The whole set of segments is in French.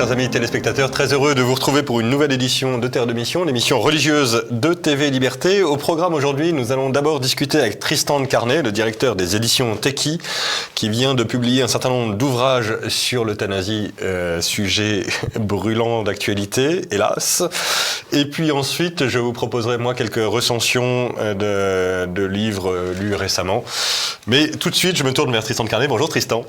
chers amis téléspectateurs, très heureux de vous retrouver pour une nouvelle édition de Terre de Mission, l'émission religieuse de TV Liberté. Au programme aujourd'hui, nous allons d'abord discuter avec Tristan de Carnet, le directeur des éditions Teki, qui vient de publier un certain nombre d'ouvrages sur l'euthanasie, sujet brûlant d'actualité, hélas. Et puis ensuite, je vous proposerai moi quelques recensions de livres lus récemment. Mais tout de suite, je me tourne vers Tristan de Carnet. Bonjour Tristan.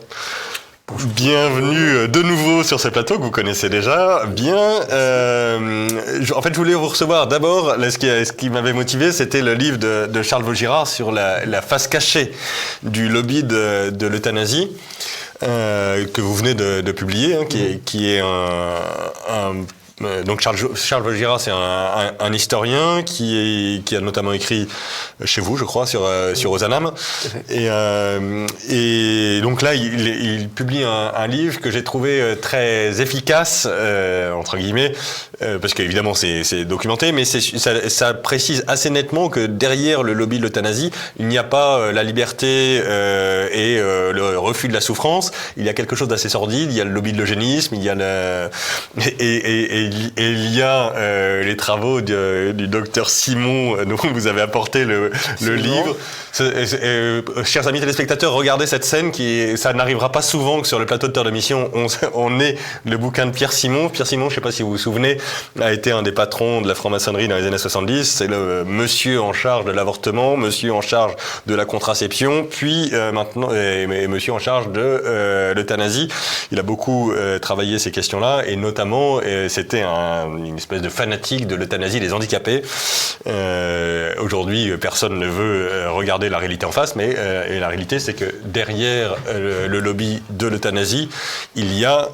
Bienvenue de nouveau sur ce plateau que vous connaissez déjà bien. En fait, je voulais vous recevoir d'abord. Ce qui m'avait motivé, c'était le livre de Charles Vaugirard sur la face cachée du lobby de l'euthanasie que vous venez de publier, hein, qui est donc Charles Vaugirard, c'est un historien qui a notamment écrit chez vous, je crois, sur Ozanam. Et donc là, il publie un livre que j'ai trouvé très efficace, entre guillemets, parce qu'évidemment c'est documenté, mais ça précise assez nettement que derrière le lobby de l'euthanasie, il n'y a pas la liberté et le refus de la souffrance. Il y a quelque chose d'assez sordide. Il y a le lobby de l'eugénisme, il y a et il y a les travaux du docteur Simon, dont vous avez apporté le livre. Chers amis téléspectateurs, regardez cette scène ça n'arrivera pas souvent que sur le plateau de Terre de Mission, on ait le bouquin de Pierre Simon. Pierre Simon, je ne sais pas si vous vous souvenez, a été un des patrons de la franc-maçonnerie dans les années 70. C'est le monsieur en charge de l'avortement, monsieur en charge de la contraception, puis maintenant monsieur en charge de l'euthanasie. Il a beaucoup travaillé ces questions-là, et notamment c'était une espèce de fanatique de l'euthanasie des handicapés. Aujourd'hui, personne ne veut regarder la réalité en face, mais et la réalité, c'est que derrière le lobby de l'euthanasie, il y a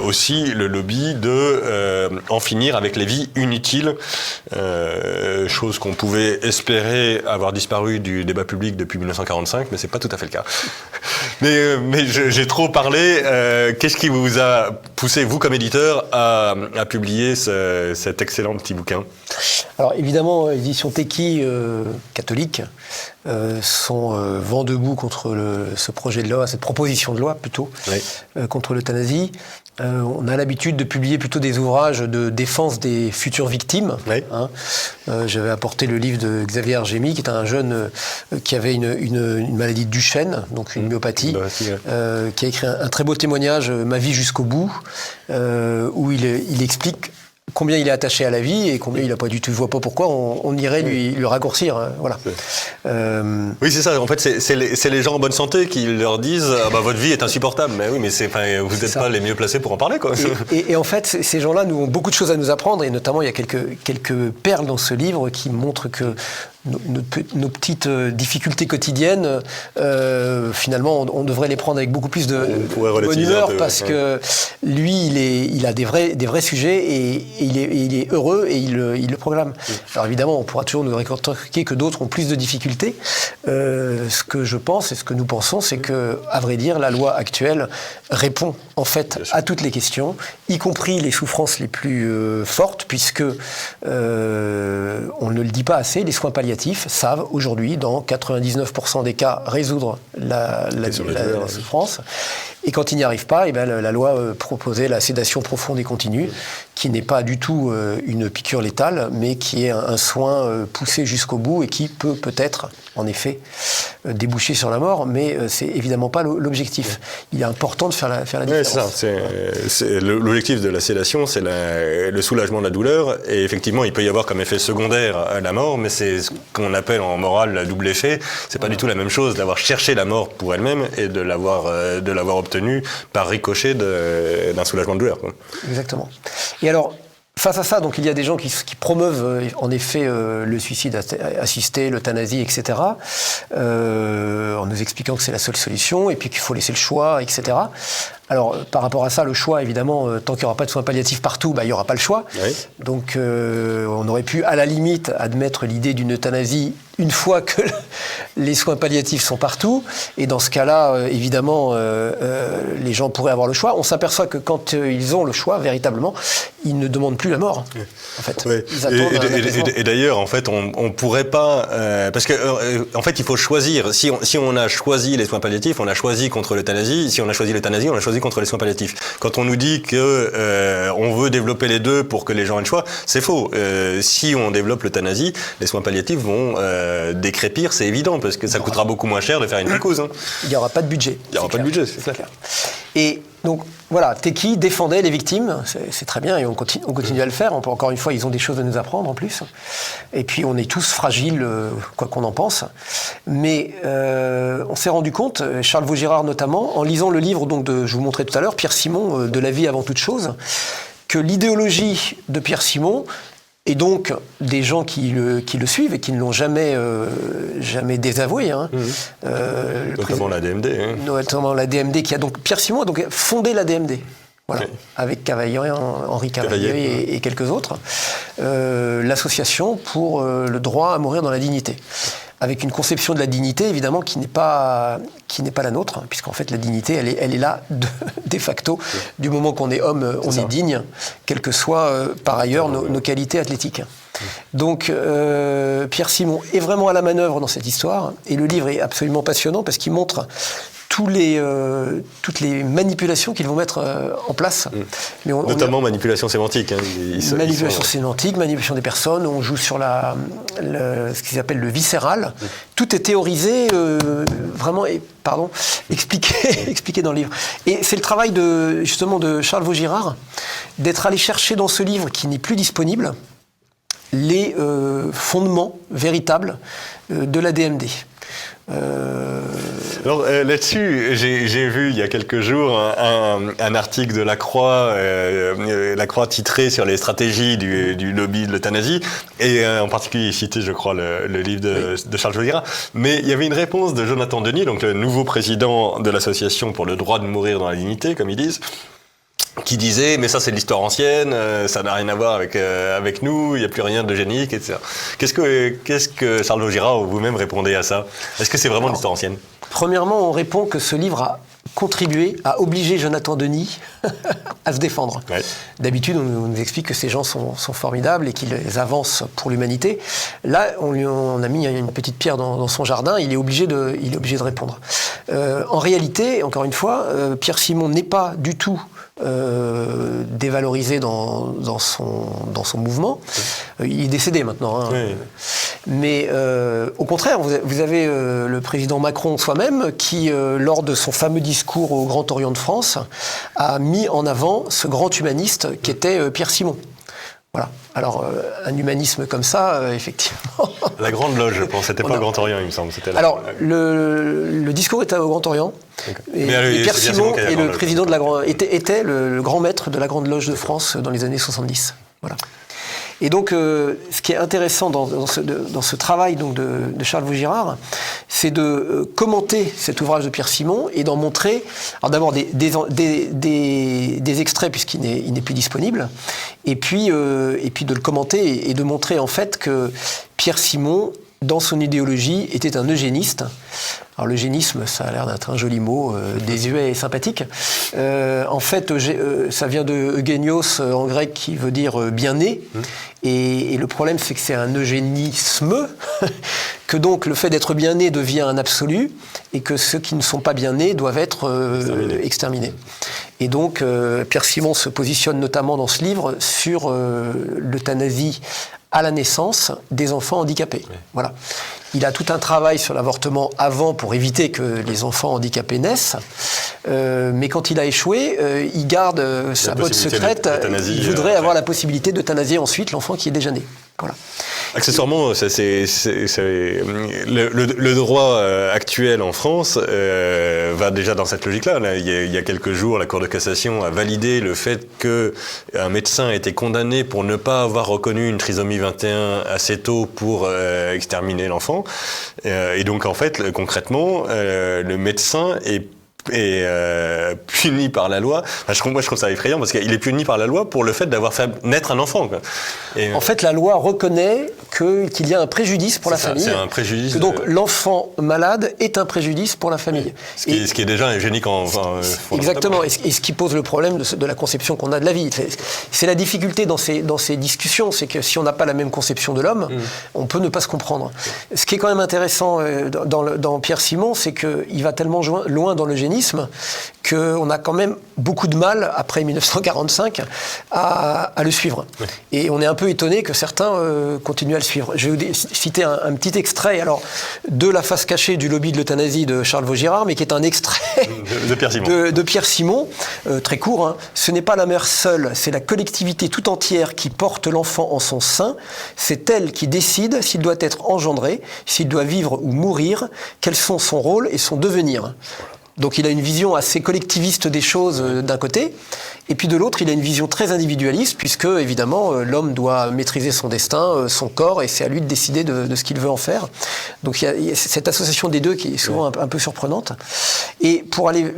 aussi le lobby de en finir avec les vies inutiles, chose qu'on pouvait espérer avoir disparu du débat public depuis 1945, mais c'est pas tout à fait le cas. Mais j'ai trop parlé. Qu'est-ce qui vous a poussé, vous comme éditeur, à publier cet excellent petit bouquin? Alors évidemment, l'édition Teki catholique sont vent debout contre ce projet de loi, cette proposition de loi plutôt, oui. Contre l'euthanasie. On a l'habitude de publier plutôt des ouvrages de défense des futures victimes. Oui. Hein. J'avais apporté le livre de Xavier Argemi, qui est un jeune qui avait une maladie de Duchenne, donc une myopathie, qui a écrit un très beau témoignage, Ma vie jusqu'au bout, où il explique combien il est attaché à la vie et combien il n'a pas du tout, voit pas pourquoi on irait lui raccourcir. Hein, voilà. Oui, c'est ça. En fait, c'est les gens en bonne santé qui leur disent votre vie est insupportable. Mais oui, mais vous n'êtes pas les mieux placés pour en parler, quoi. Et en fait, ces gens-là nous ont beaucoup de choses à nous apprendre, et notamment il y a quelques perles dans ce livre qui montrent que nos petites difficultés quotidiennes, finalement, on devrait les prendre avec beaucoup plus de bonne humeur, parce que lui, il a des vrais sujets, et il est heureux, et il le proclame. Alors évidemment, on pourra toujours nous rétorquer que d'autres ont plus de difficultés. Ce que je pense, et ce que nous pensons, c'est que, à vrai dire, la loi actuelle répond en fait à toutes les questions, y compris les souffrances les plus fortes, puisque on ne le dit pas assez, les soins palliatifs savent aujourd'hui, dans 99% des cas, résoudre la souffrance. Et quand ils n'y arrivent pas, la loi proposait la sédation profonde et continue, qui n'est pas du tout une piqûre létale, mais qui est un soin poussé jusqu'au bout, et qui peut-être, en effet, déboucher sur la mort, mais c'est évidemment pas l'objectif. Il est important de faire la différence. Ouais, c'est l'objectif de la sédation, c'est le soulagement de la douleur, et effectivement, il peut y avoir comme effet secondaire la mort, mais c'est ce qu'on appelle en morale la double effet. C'est pas du tout la même chose d'avoir cherché la mort pour elle-même et de l'avoir obtenue par ricochet d'un soulagement de douleur, quoi. Exactement. Et alors, face à ça, donc, il y a des gens qui promeuvent en effet le suicide assisté, l'euthanasie, etc., en nous expliquant que c'est la seule solution, et puis qu'il faut laisser le choix, etc. Alors, par rapport à ça, le choix, évidemment, tant qu'il n'y aura pas de soins palliatifs partout, il n'y aura pas le choix. Oui. Donc, on aurait pu, à la limite, admettre l'idée d'une euthanasie une fois que les soins palliatifs sont partout. Et dans ce cas-là, évidemment, les gens pourraient avoir le choix. On s'aperçoit que quand ils ont le choix, véritablement, ils ne demandent plus la mort. En fait, oui. Ils attendent et d'ailleurs, en fait, on pourrait pas... parce que, en fait, il faut choisir. Si on a choisi les soins palliatifs, on a choisi contre l'euthanasie. Si on a choisi l'euthanasie, on a choisi l'euthanasie contre les soins palliatifs. Quand on nous dit que on veut développer les deux pour que les gens aient le choix, c'est faux. Si on développe l'euthanasie, les soins palliatifs vont décrépir, c'est évident, parce que ça coûtera beaucoup moins cher de faire une picouse. Hein. Il n'y aura pas de budget. Il n'y aura pas de budget, c'est clair. Et donc, voilà, Teki défendait les victimes, c'est très bien, et on continue à le faire. Encore une fois, ils ont des choses à nous apprendre en plus. Et puis, on est tous fragiles, quoi qu'on en pense. Mais on s'est rendu compte, Charles Vaugirard notamment, en lisant le livre donc, je vous montrais tout à l'heure, Pierre Simon, De la vie avant toute chose, que l'idéologie de Pierre Simon, et donc, des gens qui le suivent et qui ne l'ont jamais désavoué. Hein. Notamment la DMD. Hein. Notamment la DMD, qui a donc... Pierre Simon a donc fondé la DMD. Voilà, avec Cavaillé, Henri Cavaillé et quelques autres. L'association pour le droit à mourir dans la dignité. Avec une conception de la dignité, évidemment, qui n'est pas la nôtre, puisqu'en fait, la dignité, elle est là de facto. Du moment qu'on est homme, on est digne, quelles que soient, par ailleurs, nos qualités athlétiques. Donc, Pierre Simon est vraiment à la manœuvre dans cette histoire, et le livre est absolument passionnant, parce qu'il montre toutes les manipulations qu'ils vont mettre en place. Mais notamment manipulation sémantique. Hein. Manipulation sémantique, manipulation des personnes, on joue sur ce qu'ils appellent le viscéral. Tout est théorisé, vraiment, expliqué dans le livre. Et c'est le travail justement de Charles Vaugirard, d'être allé chercher dans ce livre, qui n'est plus disponible, les fondements véritables de la DMD. Alors là-dessus, j'ai vu il y a quelques jours un article de La Croix titré sur les stratégies du lobby de l'euthanasie, et en particulier il citait, je crois, le livre de Charles Vaugirard. Mais il y avait une réponse de Jonathan Denis, donc le nouveau président de l'association pour le droit de mourir dans la dignité, comme ils disent, qui disait, mais ça c'est de l'histoire ancienne, ça n'a rien à voir avec nous, il n'y a plus rien d'eugénique, etc. Qu'est-ce que Charles Vaugirard ou vous-même répondez à ça? Est-ce que c'est vraiment de l'histoire ancienne? Premièrement, on répond que ce livre a contribué à obliger Jonathan Denis à se défendre. Ouais. D'habitude, on nous explique que ces gens sont formidables et qu'ils avancent pour l'humanité. Là, on a mis une petite pierre dans son jardin, il est obligé de répondre. En réalité, encore une fois, Pierre Simon n'est pas du tout dévalorisé dans son mouvement. Il est décédé maintenant. Hein. Oui. Mais au contraire, vous avez le président Macron soi-même qui, lors de son fameux discours au Grand Orient de France, a mis en avant ce grand humaniste qui était Pierre Simon. Voilà. Alors, un humanisme comme ça, effectivement... La Grande Loge, je pense. C'était pas au Grand Orient, il me semble. C'était alors, le discours était au Grand Orient. Et Pierre Simon est le président de la était le grand maître de la Grande Loge de France dans les années 70. Voilà. Et donc, ce qui est intéressant dans ce travail donc, de Charles Vaugirard, c'est de commenter cet ouvrage de Pierre Simon et d'en montrer, alors d'abord des extraits puisqu'il n'est plus disponible, et puis de le commenter et de montrer en fait que Pierre Simon, dans son idéologie, était un eugéniste. Alors l'eugénisme, ça a l'air d'être un joli mot, désuet et sympathique. En fait, ça vient de eugénios en grec qui veut dire bien-né. Et le problème, c'est que c'est un eugénisme, que donc le fait d'être bien-né devient un absolu, et que ceux qui ne sont pas bien-nés doivent être exterminés. Et donc, Pierre Simon se positionne notamment dans ce livre sur l'euthanasie à la naissance des enfants handicapés. Oui. Voilà. Il a tout un travail sur l'avortement avant pour éviter que les enfants handicapés naissent. Mais quand il a échoué, il garde sa botte secrète. Il voudrait avoir la possibilité d'euthanasier ensuite l'enfant qui est déjà né. Voilà. Accessoirement, le droit actuel en France va déjà dans cette logique-là. Là, il y a quelques jours, la Cour de cassation a validé le fait qu'un médecin a été condamné pour ne pas avoir reconnu une trisomie 21 assez tôt pour exterminer l'enfant. Et donc, en fait, concrètement, le médecin est puni par la loi. Enfin, moi, je trouve ça effrayant parce qu'il est puni par la loi pour le fait d'avoir fait naître un enfant. Quoi. En fait, la loi reconnaît qu'il y a un préjudice pour la famille. C'est un préjudice. Que donc, l'enfant malade est un préjudice pour la famille. Ce qui est déjà eugénique exactement. Et ce qui pose le problème de la conception qu'on a de la vie. C'est la difficulté dans ces discussions, c'est que si on n'a pas la même conception de l'homme, on peut ne pas se comprendre. Ce qui est quand même intéressant dans Pierre Simon, c'est qu'il va tellement loin dans l'eugénisme eugénisme qu'on a quand même beaucoup de mal, après 1945, à le suivre. Oui. Et on est un peu étonné que certains continuent à le suivre. Je vais vous citer un petit extrait de La face cachée du lobby de l'euthanasie de Charles Vaugirard, mais qui est un extrait de Pierre Simon, très court. Hein. Ce n'est pas la mère seule, c'est la collectivité tout entière qui porte l'enfant en son sein. C'est elle qui décide s'il doit être engendré, s'il doit vivre ou mourir, quels sont son rôle et son devenir. Donc il a une vision assez collectiviste des choses d'un côté, et puis de l'autre, il a une vision très individualiste, puisque évidemment l'homme doit maîtriser son destin, son corps, et c'est à lui de décider de ce qu'il veut en faire. Donc il y a cette association des deux qui est souvent un peu surprenante. Et pour être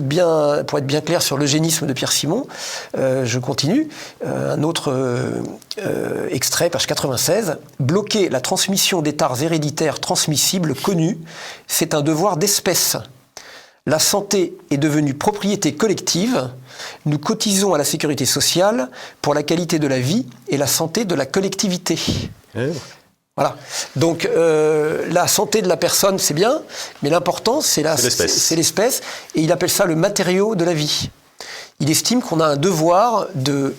bien clair sur l'eugénisme de Pierre Simon, je continue. Un autre extrait, page 96. Bloquer la transmission d'états héréditaires transmissibles connus, c'est un devoir d'espèce. La santé est devenue propriété collective. Nous cotisons à la sécurité sociale pour la qualité de la vie et la santé de la collectivité. Voilà. Donc la santé de la personne, c'est bien, mais l'important, c'est l'espèce. Et il appelle ça le matériau de la vie. Il estime qu'on a un devoir de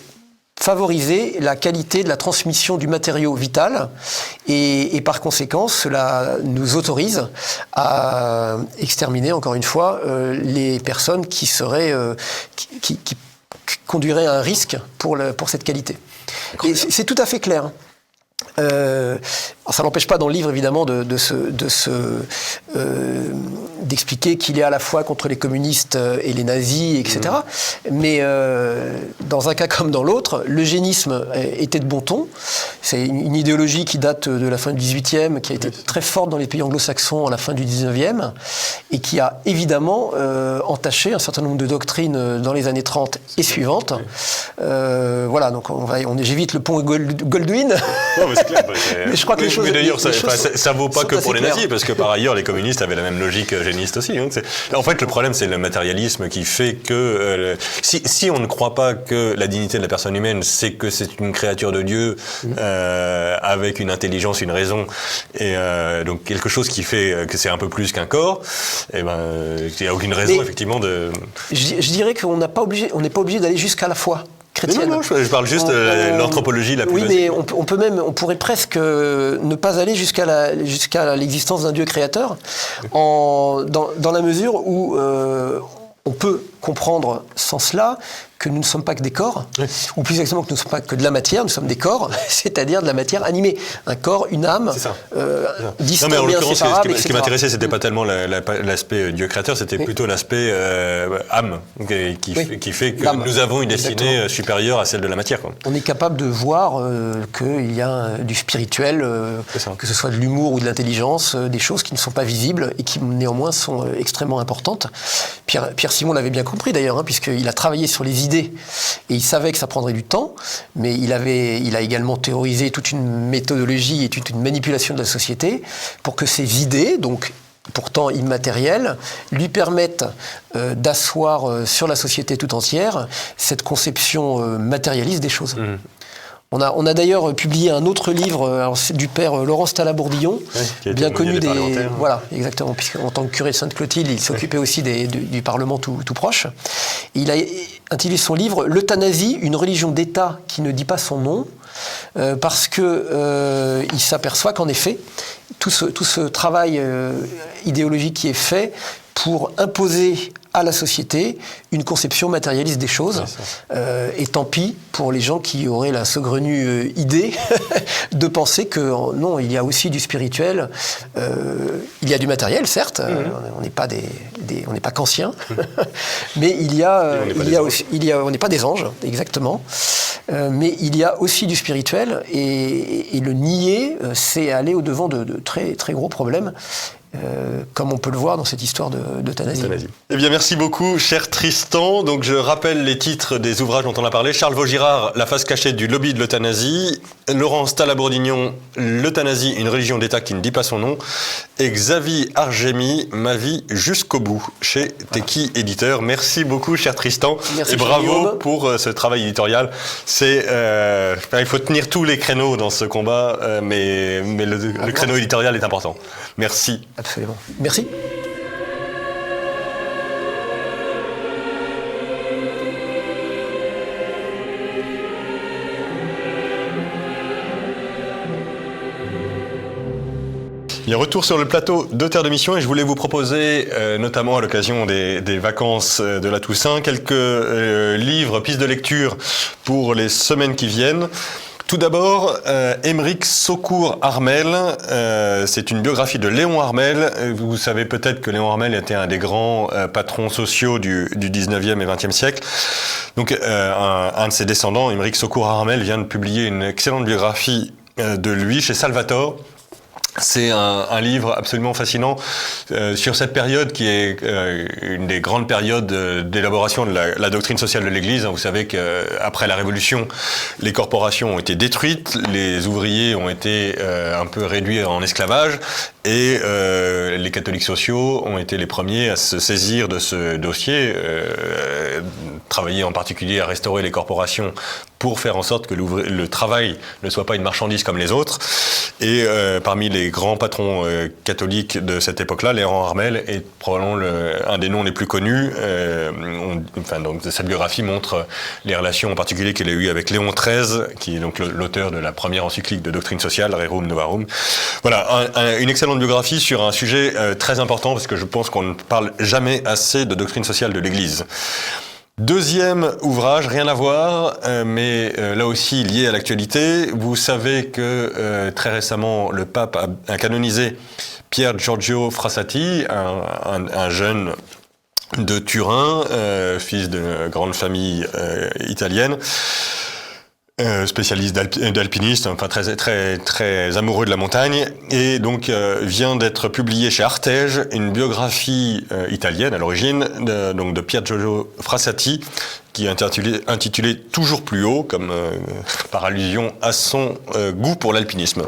favoriser la qualité de la transmission du matériau vital et par conséquent cela nous autorise à exterminer encore une fois les personnes qui conduiraient à un risque pour cette qualité. Et c'est tout à fait clair. Ça n'empêche pas dans le livre évidemment d'expliquer qu'il est à la fois contre les communistes et les nazis, etc. Mais dans un cas comme dans l'autre, l'eugénisme était de bon ton. C'est une idéologie qui date de la fin du XVIIIe, qui a été très forte dans les pays anglo-saxons à la fin du XIXe, et qui a évidemment entaché un certain nombre de doctrines dans les années 30 et suivantes. Voilà, donc j'évite le pont Goldwyn. Non, mais c'est clair. Mais je crois que mais d'ailleurs, ça vaut pas que pour les nazis, parce que par ailleurs, les communistes avaient la même logique eugéniste aussi. Hein. En fait, le problème, c'est le matérialisme qui fait que si on ne croit pas que la dignité de la personne humaine, c'est que c'est une créature de Dieu avec une intelligence, une raison, et donc quelque chose qui fait que c'est un peu plus qu'un corps, et il n'y a aucune raison effectivement de. Je dirais qu'on n'est pas obligé d'aller jusqu'à la foi. Chrétienne. Non, je parle juste de l'anthropologie la plus basique. Mais on pourrait presque ne pas aller jusqu'à l'existence d'un Dieu créateur, dans la mesure où on peut comprendre sans cela que nous ne sommes pas que des corps, ou plus exactement que nous ne sommes pas que de la matière, nous sommes des corps, c'est-à-dire de la matière animée. Un corps, une âme, distinguée, inséparable, ce qui m'intéressait, c'était pas tellement l'aspect Dieu créateur, c'était plutôt l'aspect âme, qui fait que nous avons une destinée supérieure à celle de la matière. Quoi. On est capable de voir qu'il y a du spirituel, que ce soit de l'humour ou de l'intelligence, des choses qui ne sont pas visibles et qui néanmoins sont extrêmement importantes. Pierre Simon l'avait bien compris d'ailleurs, puisqu'il a travaillé sur les idées et il savait que ça prendrait du temps, mais il a également théorisé toute une méthodologie et toute une manipulation de la société pour que ces idées, donc pourtant immatérielles, lui permettent d'asseoir sur la société tout entière cette conception matérialiste des choses. On a d'ailleurs publié un autre livre du père Laurence Tala-Bourdillon, bien connu voilà, exactement, puisqu'en tant que curé de Sainte-Clotilde, il s'occupait aussi du Parlement tout proche. Il a intitulé son livre « L'euthanasie, une religion d'État qui ne dit pas son nom », parce que il s'aperçoit qu'en effet, tout ce travail idéologique qui est fait pour imposer à la société une conception matérialiste des choses. Et tant pis pour les gens qui auraient la saugrenue idée de penser que non, il y a aussi du spirituel, il y a du matériel, certes, on n'est pas kantiens, mais on n'est pas des anges, exactement, mais il y a aussi du spirituel, et le nier, c'est aller au-devant de très, très gros problèmes. Comme on peut le voir dans cette histoire d'euthanasie. Eh bien, merci beaucoup, cher Tristan. Donc, je rappelle les titres des ouvrages dont on a parlé. Charles Vaugirard, La face cachée du lobby de l'euthanasie. Laurence Tala-Bourdillon, L'euthanasie, une religion d'État qui ne dit pas son nom. Et Xavier Argemi, Ma vie jusqu'au bout, chez Teki Éditeur. Merci beaucoup, cher Tristan. Merci, et bravo Guillaume. pour ce travail éditorial. Il faut tenir tous les créneaux dans ce combat, mais le créneau éditorial est important. Merci. Absolument. Merci. Bien, retour sur le plateau de Terre de Mission et je voulais vous proposer, notamment à l'occasion des vacances de la Toussaint, quelques livres, pistes de lecture pour les semaines qui viennent. Tout d'abord, Aymeric Saucourt-Armel, c'est une biographie de Léon Armel. Vous savez peut-être que Léon Armel était un des grands patrons sociaux du 19e et 20e siècle. Donc un de ses descendants, Aymeric Saucourt-Armel, vient de publier une excellente biographie de lui chez Salvator. C'est un livre absolument fascinant sur cette période qui est une des grandes périodes d'élaboration de la doctrine sociale de l'Église. Vous savez qu'après la Révolution, les corporations ont été détruites, les ouvriers ont été un peu réduits en esclavage et les catholiques sociaux ont été les premiers à se saisir de ce dossier, travailler en particulier à restaurer les corporations pour faire en sorte que le travail ne soit pas une marchandise comme les autres. Et parmi les grands patrons catholiques de cette époque-là, Léon Armel est probablement un des noms les plus connus. Donc, sa biographie montre les relations en particulier qu'il a eues avec Léon XIII, qui est donc l'auteur de la première encyclique de doctrine sociale, Rerum Novarum. Voilà, une excellente biographie sur un sujet très important, parce que je pense qu'on ne parle jamais assez de doctrine sociale de l'Église. Deuxième ouvrage, rien à voir, mais là aussi lié à l'actualité. Vous savez que très récemment, le pape a canonisé Pier Giorgio Frassati, un jeune de Turin, fils d'une grande famille italienne. Spécialiste d'alpiniste, enfin très amoureux de la montagne, et donc vient d'être publié chez Artege une biographie italienne à l'origine de Pier Giorgio Frassati, qui est intitulée Toujours plus haut, comme par allusion à son goût pour l'alpinisme.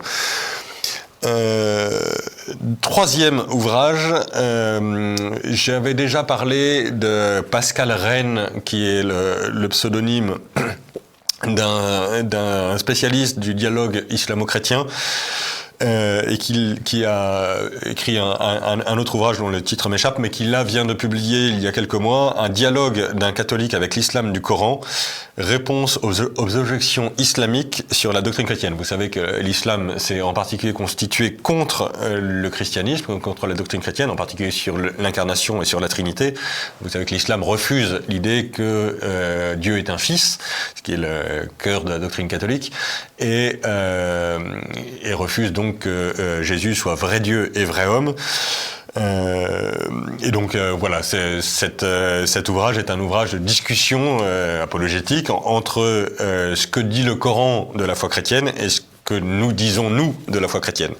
Troisième ouvrage, j'avais déjà parlé de Pascal Rennes, qui est le pseudonyme d'un spécialiste du dialogue islamo-chrétien et qui a écrit un autre ouvrage dont le titre m'échappe, mais qui là vient de publier il y a quelques mois un dialogue d'un catholique avec l'islam du Coran, réponse aux objections islamiques sur la doctrine chrétienne. Vous savez que l'islam s'est en particulier constitué contre le christianisme, contre la doctrine chrétienne, en particulier sur l'incarnation et sur la Trinité. Vous savez que l'islam refuse l'idée que Dieu est un fils, ce qui est le cœur de la doctrine catholique, et refuse donc que Jésus soit vrai Dieu et vrai homme. Et donc voilà, cet ouvrage est un ouvrage de discussion apologétique entre ce que dit le Coran de la foi chrétienne et ce que nous disons nous de la foi chrétienne.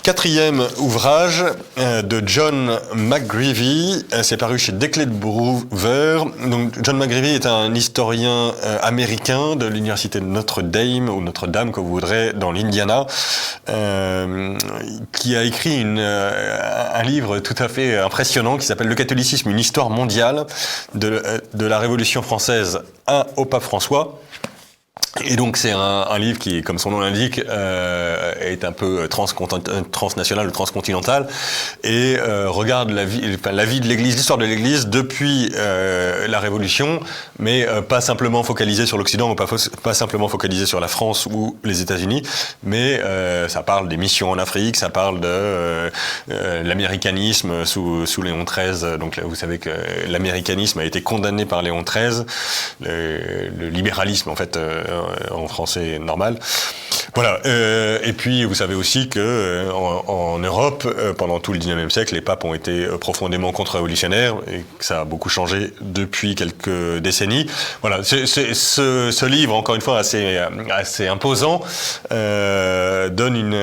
Quatrième ouvrage de John McGreevy, c'est paru chez Declet Brouwer. Donc John McGreevy est un historien américain de l'université de Notre-Dame, ou Notre-Dame comme vous voudrez, dans l'Indiana, qui a écrit un livre tout à fait impressionnant qui s'appelle Le catholicisme, une histoire mondiale de la Révolution française au pape François. Et donc c'est un livre qui, comme son nom l'indique, est un peu transnational ou transcontinental et regarde la vie de l'Église, l'histoire de l'Église depuis la Révolution, mais pas simplement focalisé sur l'Occident ou pas simplement focalisé sur la France ou les États-Unis, mais ça parle des missions en Afrique, ça parle de l'américanisme sous Léon XIII. Donc là, vous savez que l'américanisme a été condamné par Léon XIII, le libéralisme en fait en français normal. Voilà. Et puis, vous savez aussi que en Europe, pendant tout le XIXe siècle, les papes ont été profondément contre-révolutionnaires et que ça a beaucoup changé depuis quelques décennies. Voilà. Ce livre, encore une fois, assez imposant, donne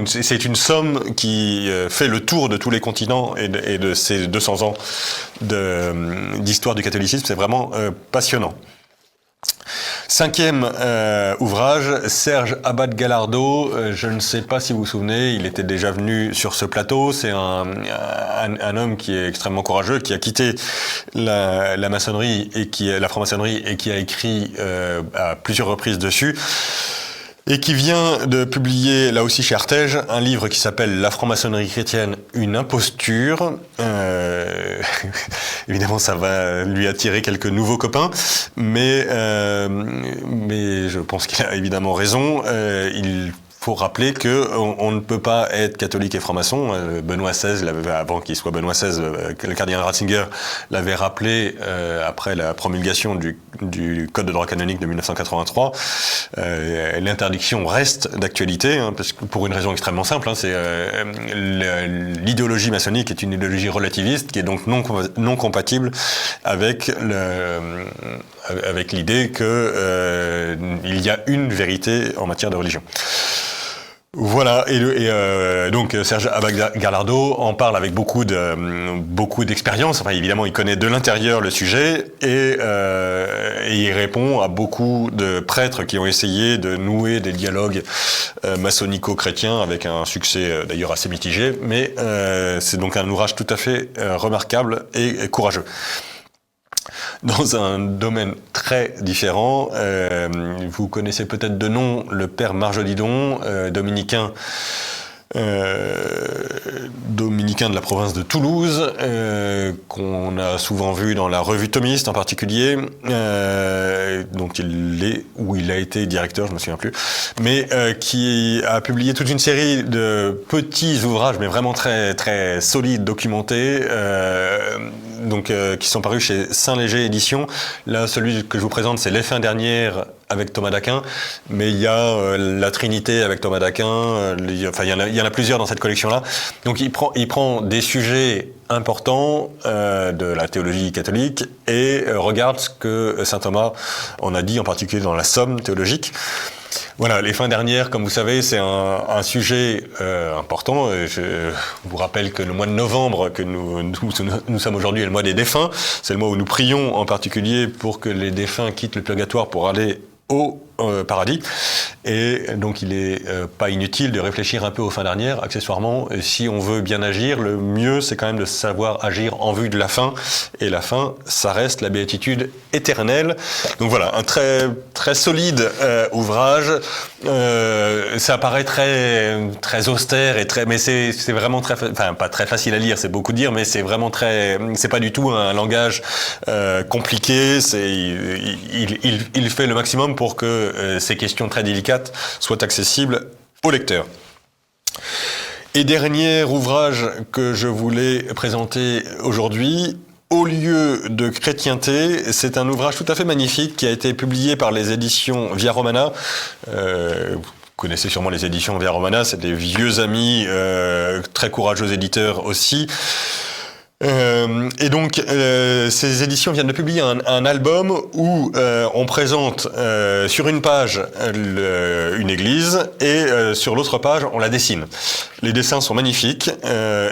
c'est une somme qui fait le tour de tous les continents et de ces 200 ans d'histoire du catholicisme. C'est vraiment passionnant. Cinquième ouvrage, Serge Abad-Galardo. Je ne sais pas si vous vous souvenez, il était déjà venu sur ce plateau. C'est un homme qui est extrêmement courageux, qui a quitté la maçonnerie la franc-maçonnerie et qui a écrit à plusieurs reprises dessus. Et qui vient de publier, là aussi chez Artege, un livre qui s'appelle « La franc-maçonnerie chrétienne, une imposture ». Évidemment, ça va lui attirer quelques nouveaux copains, mais je pense qu'il a évidemment raison. Il faut rappeler que on ne peut pas être catholique et franc-maçon. Benoît XVI, avant qu'il soit Benoît XVI, le cardinal Ratzinger l'avait rappelé après la promulgation du Code de droit canonique de 1983. L'interdiction reste d'actualité, parce que pour une raison extrêmement simple. C'est l'idéologie maçonnique est une idéologie relativiste qui est donc non compatible avec l'idée que il y a une vérité en matière de religion. Voilà, donc Serge Abad-Gallardo en parle avec beaucoup d'expérience. Enfin, évidemment, il connaît de l'intérieur le sujet et il répond à beaucoup de prêtres qui ont essayé de nouer des dialogues maçonnico-chrétiens avec un succès d'ailleurs assez mitigé. Mais c'est donc un ouvrage tout à fait remarquable et courageux. Dans un domaine très différent, vous connaissez peut-être de nom le père Marjolidon, dominicain de la province de Toulouse, qu'on a souvent vu dans la revue thomiste en particulier, donc il a été directeur, je me souviens plus, mais qui a publié toute une série de petits ouvrages, mais vraiment très très solides, documentés, qui sont parus chez Saint-Léger Éditions. Là, celui que je vous présente, c'est Les Fins dernières avec Thomas d'Aquin, mais il y a la Trinité avec Thomas d'Aquin, il y en a plusieurs dans cette collection-là. Donc il prend des sujets importants de la théologie catholique et regarde ce que saint Thomas en a dit, en particulier dans la Somme théologique. Voilà, les fins dernières, comme vous savez, c'est un sujet important. Je vous rappelle que le mois de novembre, que nous sommes aujourd'hui, est le mois des défunts. C'est le mois où nous prions en particulier pour que les défunts quittent le purgatoire pour aller au paradis. Et donc il est pas inutile de réfléchir un peu aux fins dernières. Accessoirement, si on veut bien agir, le mieux c'est quand même de savoir agir en vue de la fin. Et la fin, ça reste la béatitude éternelle. Donc voilà, un très très solide ouvrage. Ça paraît très très austère et mais c'est vraiment pas très facile à lire, c'est beaucoup dire, mais c'est vraiment c'est pas du tout un langage compliqué. Il fait le maximum pour que ces questions très délicates soient accessibles aux lecteurs. Et dernier ouvrage que je voulais présenter aujourd'hui, Au lieu de chrétienté, c'est un ouvrage tout à fait magnifique qui a été publié par les éditions Via Romana. Vous connaissez sûrement les éditions Via Romana, c'est des vieux amis, très courageux éditeurs aussi. Et donc, ces éditions viennent de publier un album où on présente sur une page une église et sur l'autre page on la dessine. Les dessins sont magnifiques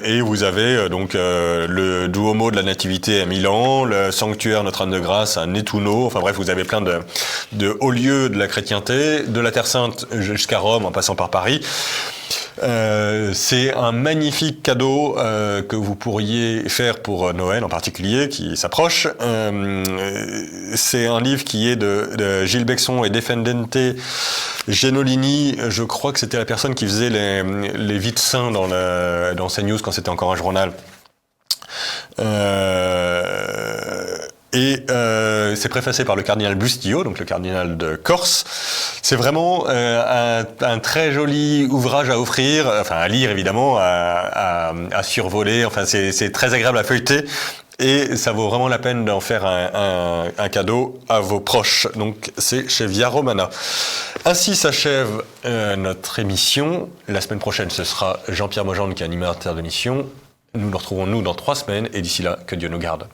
et vous avez donc le Duomo de la Nativité à Milan, le sanctuaire Notre-Dame de Grâce à Nettuno. Enfin bref, vous avez plein de hauts lieux de la chrétienté, de la Terre Sainte jusqu'à Rome en passant par Paris. C'est un magnifique cadeau que vous pourriez faire pour Noël en particulier, qui s'approche. C'est un livre qui est de Gilles Bexon et Defendente Genolini. Je crois que c'était la personne qui faisait les vies de saints dans CNews quand c'était encore un journal. Et c'est préfacé par le cardinal Bustillo, donc le cardinal de Corse. C'est vraiment un très joli ouvrage à offrir, enfin à lire évidemment, à survoler. Enfin, c'est très agréable à feuilleter et ça vaut vraiment la peine d'en faire un cadeau à vos proches. Donc c'est chez Via Romana. Ainsi s'achève notre émission. La semaine prochaine, ce sera Jean-Pierre Mogendre qui est animateur de l'émission. Nous nous retrouvons dans 3 semaines et d'ici là, que Dieu nous garde.